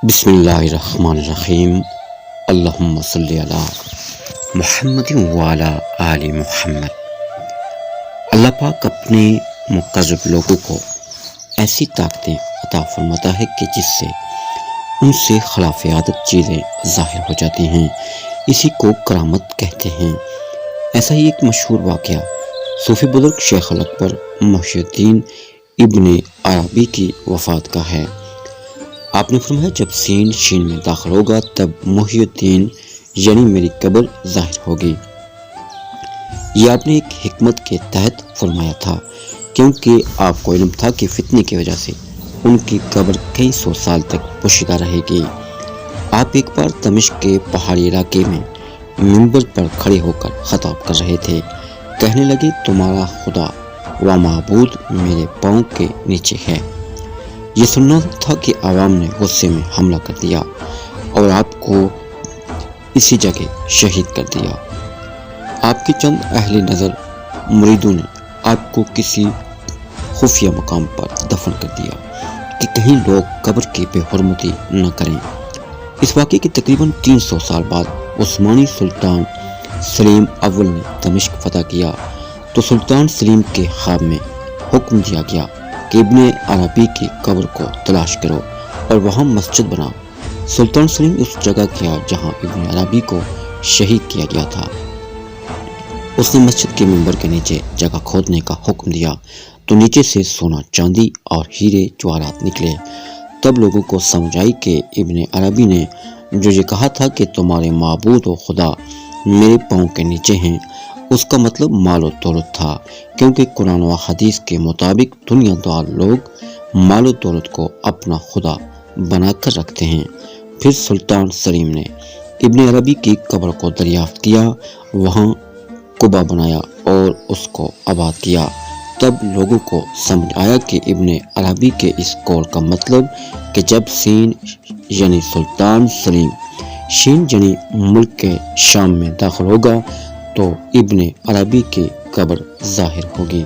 بسم اللہ الرحمن الرحیم۔ اللہم صلی علی محمد وعلی آل محمد۔ اللہ پاک اپنے مقرب لوگوں کو ایسی طاقتیں عطا فرماتا ہے کہ جس سے ان سے خلاف عادت چیزیں ظاہر ہو جاتی ہیں، اسی کو کرامت کہتے ہیں۔ ایسا ہی ایک مشہور واقعہ صوفی بزرگ شیخ الاکبر محی الدین ابن عربی کی وفات کا ہے۔ آپ نے فرمایا جب سین شین میں داخل ہوگا تب محی الدین یعنی میری قبر ظاہر ہوگی۔ یہ آپ نے ایک حکمت کے تحت فرمایا تھا، کیونکہ آپ کو علم تھا کہ فتنے کی وجہ سے ان کی قبر کئی سو سال تک پوشیدہ رہے گی۔ آپ ایک بار دمشق کے پہاڑی علاقے میں منبر پر کھڑے ہو کر خطاب کر رہے تھے۔ کہنے لگے تمہارا خدا و معبود میرے پاؤں کے نیچے ہے۔ یہ سننا تھا کہ عوام نے غصے میں حملہ کر دیا اور آپ کو اسی جگہ شہید کر دیا۔ آپ کے چند اہل نظر مریدوں نے آپ کو کسی خفیہ مقام پر دفن کر دیا کہ کہیں لوگ قبر کی بے حرمتی نہ کریں۔ اس واقعے کے تقریباً 300 سال بعد عثمانی سلطان سلیم اول نے دمشق فتح کیا تو سلطان سلیم کے خواب میں حکم دیا گیا کہ ابن عربی کی قبر کو تلاش کرو اور وہاں مسجد بناؤ۔ سلطان سلیم اس جگہ گیا جہاں ابن عربی کو شہید کیا گیا تھا۔ اس نے مسجد کے منبر کے نیچے جگہ کھودنے کا حکم دیا تو نیچے سے سونا چاندی اور ہیرے جواہرات نکلے۔ تب لوگوں کو سمجھ آئی کہ ابن عربی نے جو یہ کہا تھا کہ تمہارے معبود و خدا میرے پاؤں کے نیچے ہیں، اس کا مطلب مال و دولت تھا، کیونکہ قرآن و حدیث کے مطابق دنیا دار لوگ مال و دولت کو اپنا خدا بنا کر رکھتے ہیں۔ پھر سلطان سلیم نے ابن عربی کی قبر کو دریافت کیا، وہاں قبہ بنایا اور اس کو آباد کیا۔ تب لوگوں کو سمجھ آیا کہ ابن عربی کے اس قول کا مطلب کہ جب سین یعنی سلطان سلیم شین یعنی ملک کے شام میں داخل ہوگا تو ابن عربی کی قبر ظاہر ہوگی۔